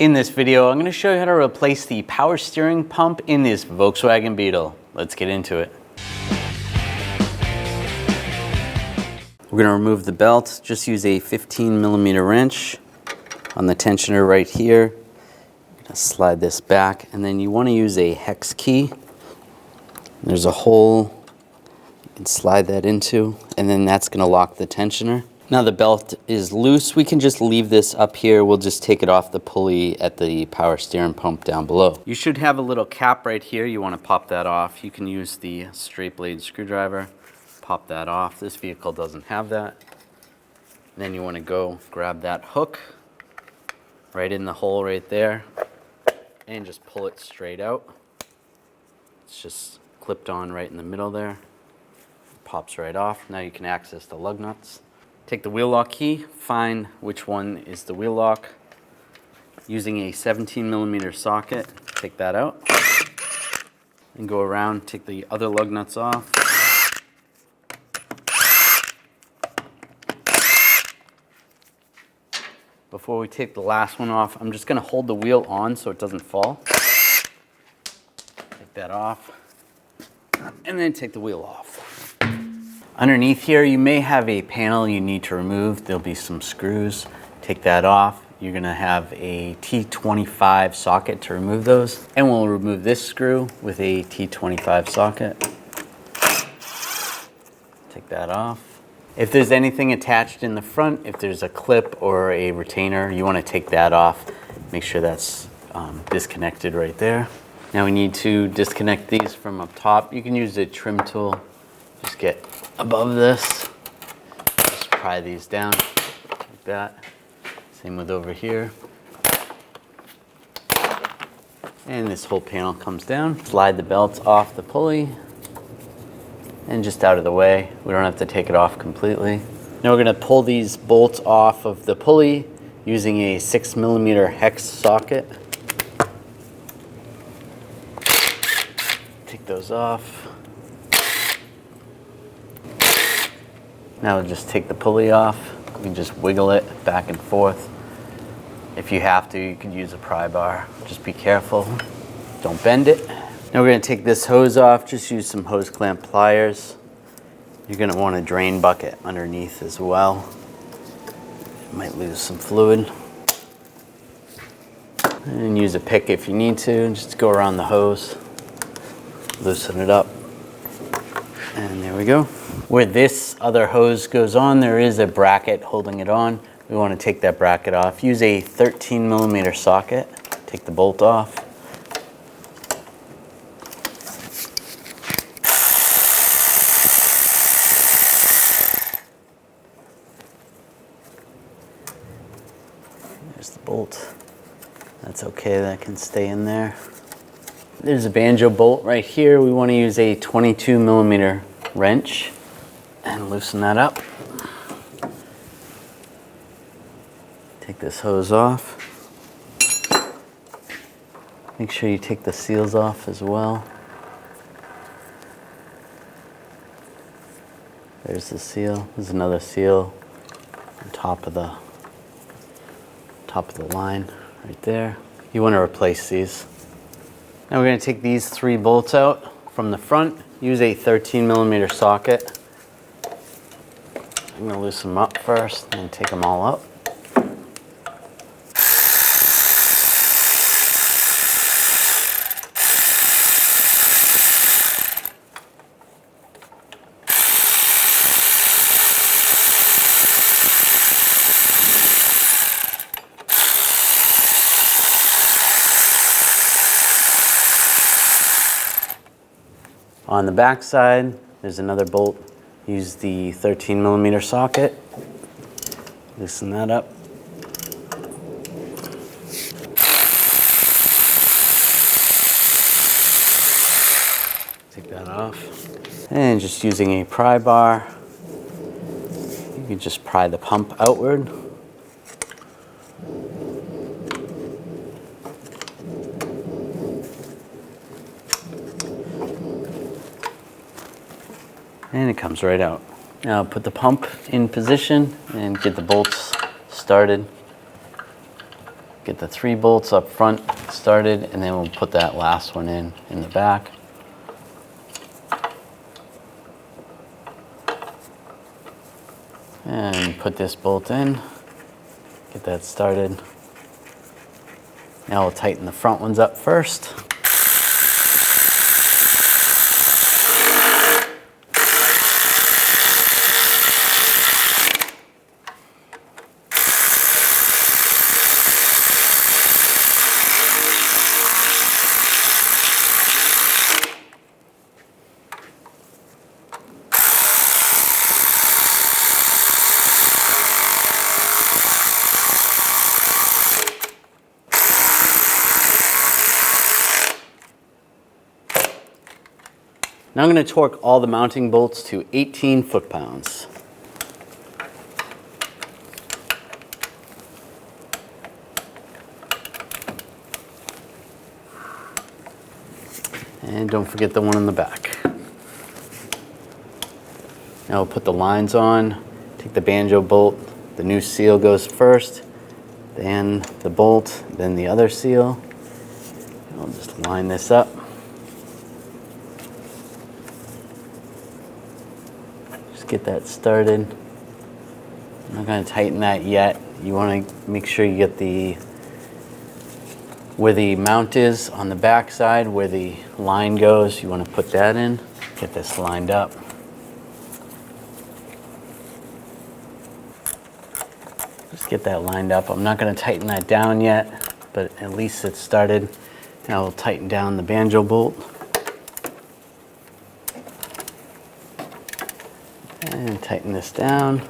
In this video, I'm going to show you how to replace the power steering pump in this Volkswagen Beetle. Let's get into it. We're going to remove the belt. Just use a 15mm wrench on the tensioner right here. Slide this back, and then you want to use a hex key. There's a hole you can slide that into, and then that's going to lock the tensioner. Now the belt is loose. We can just leave this up here. We'll just take it off the pulley at the power steering pump down below. You should have a little cap right here. You want to pop that off. You can use the straight blade screwdriver. Pop that off. This vehicle doesn't have that. Then you want to go grab that hook right in the hole right there and just pull it straight out. It's just clipped on right in the middle there. Pops right off. Now you can access the lug nuts. Take the wheel lock key, find which one is the wheel lock. Using a 17mm socket, take that out. And go around, take the other lug nuts off. Before we take the last one off, I'm just going to hold the wheel on so it doesn't fall. Take that off. And then take the wheel off. Underneath here, you may have a panel you need to remove. There'll be some screws. Take that off. You're gonna have a T25 socket to remove those. And we'll remove this screw with a T25 socket. Take that off. If there's anything attached in the front, if there's a clip or a retainer, you wanna take that off. Make sure that's disconnected right there. Now we need to disconnect these from up top. You can use a trim tool. Just get above this, just pry these down like that. Same with over here. And this whole panel comes down. Slide the belt off the pulley and just out of the way. We don't have to take it off completely. Now we're gonna pull these bolts off of the pulley using a 6mm hex socket. Take those off. Now we'll just take the pulley off. You can just wiggle it back and forth. If you have to, you could use a pry bar. Just be careful, don't bend it. Now we're gonna take this hose off. Just use some hose clamp pliers. You're gonna want a drain bucket underneath as well. You might lose some fluid. And use a pick if you need to. Just go around the hose, loosen it up. And there we go. Where this other hose goes on, there is a bracket holding it on. We want to take that bracket off. Use a 13mm socket. Take the bolt off. There's the bolt. That's okay, that can stay in there. There's a banjo bolt right here. We want to use a 22mm wrench and loosen that up. Take this hose off. Make sure you take the seals off as well. There's the seal. There's another seal on top of the line right there. You want to replace these. Now we're going to take these 3 bolts out from the front. Use a 13mm socket. I'm going to loosen them up first and take them all up. On the back side, there's another bolt. Use the 13mm socket. Loosen that up. Take that off. And just using a pry bar, you can just pry the pump outward. And it comes right out. Now put the pump in position and get the bolts started. Get the 3 bolts up front started, and then we'll put that last one in the back. And put this bolt in, get that started. Now we'll tighten the front ones up first. Now I'm going to torque all the mounting bolts to 18 foot-pounds. And don't forget the one in the back. Now we'll put the lines on, take the banjo bolt, the new seal goes first, then the bolt, then the other seal. And I'll just line this up. Get that started. I'm not going to tighten that yet. You want to make sure you get where the mount is on the back side, where the line goes. You want to put that in. Get this lined up. Just get that lined up. I'm not going to tighten that down yet, but at least it's started. Now we'll tighten down the banjo bolt. And tighten this down.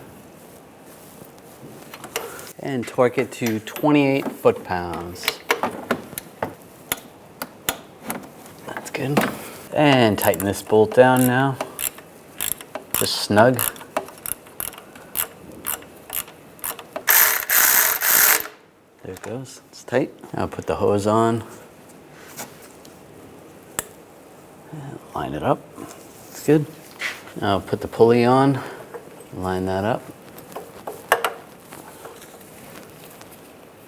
And torque it to 28 foot-pounds. That's good. And tighten this bolt down now. Just snug. There it goes. It's tight. Now put the hose on. And line it up. It's good. Now put the pulley on, line that up.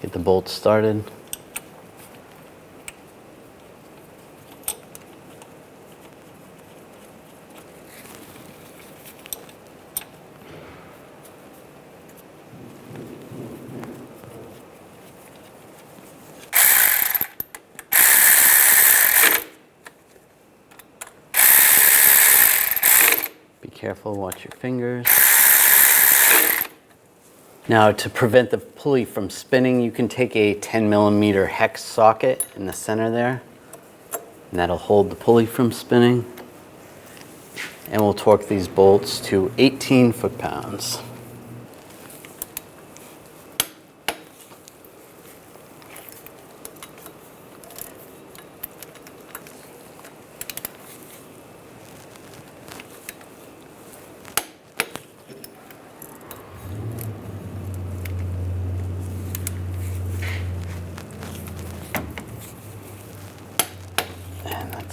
Get the bolts started. Careful, watch your fingers. Now to prevent the pulley from spinning, you can take a 10mm hex socket in the center there, and that'll hold the pulley from spinning. And we'll torque these bolts to 18 foot-pounds.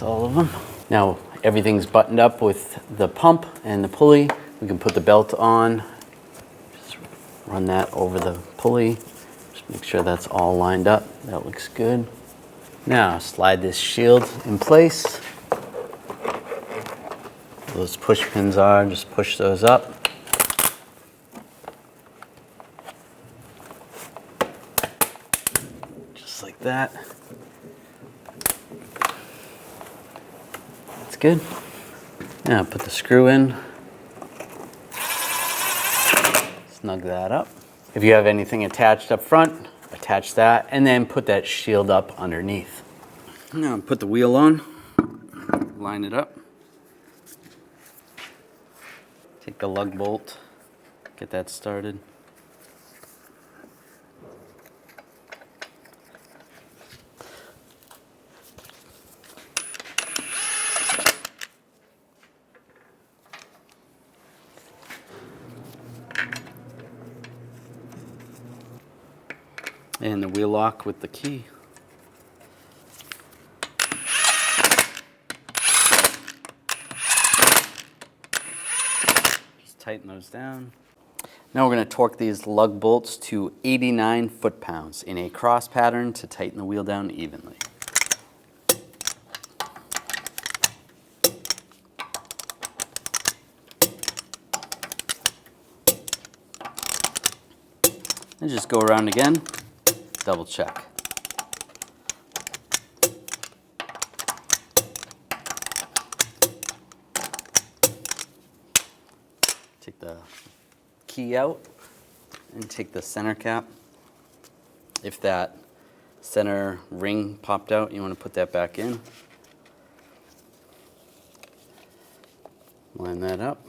All of them. Now everything's buttoned up with the pump and the pulley. We can put the belt on. Just run that over the pulley. Just make sure that's all lined up. That looks good. Now slide this shield in place. Those push pins are, just push those up. Just like that. Good. Now put the screw in. Snug that up. If you have anything attached up front, attach that, and then put that shield up underneath. Now put the wheel on, line it up. Take the lug bolt, get that started. And the wheel lock with the key. Just tighten those down. Now we're going to torque these lug bolts to 89 foot-pounds in a cross pattern to tighten the wheel down evenly. And just go around again, double check. Take the key out and take the center cap. If that center ring popped out, you want to put that back in. Line that up.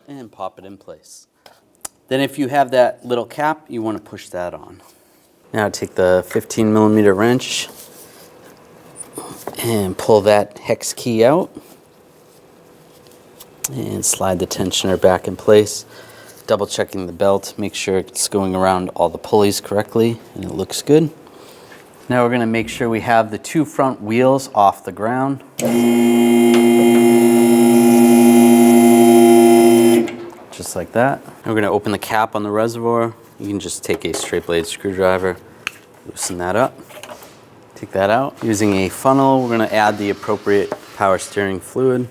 And pop it in place. Then if you have that little cap, you want to push that on. Now take the 15mm wrench and pull that hex key out and slide the tensioner back in place, double checking the belt, make sure it's going around all the pulleys correctly and it looks good. Now we're going to make sure we have the two front wheels off the ground. Just like that. Now we're going to open the cap on the reservoir. You can just take a straight blade screwdriver, loosen that up. Take that out. Using a funnel, we're going to add the appropriate power steering fluid.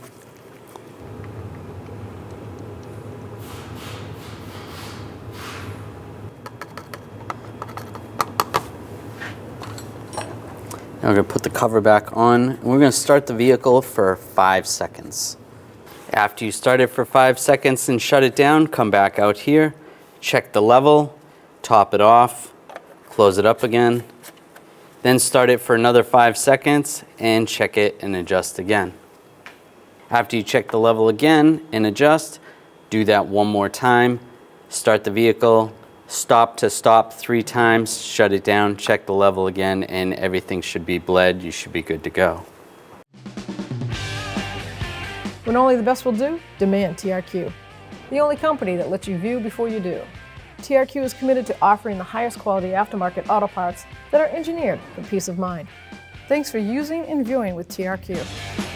Now we're going to put the cover back on, and we're going to start the vehicle for 5 seconds. After you start it for 5 seconds and shut it down, come back out here, check the level, top it off, close it up again. Then start it for another 5 seconds and check it and adjust again. After you check the level again and adjust, do that one more time. Start the vehicle, stop to stop 3 times, shut it down, check the level again, and everything should be bled. You should be good to go. When only the best will do, demand TRQ. The only company that lets you view before you do. TRQ is committed to offering the highest quality aftermarket auto parts that are engineered for peace of mind. Thanks for using and viewing with TRQ.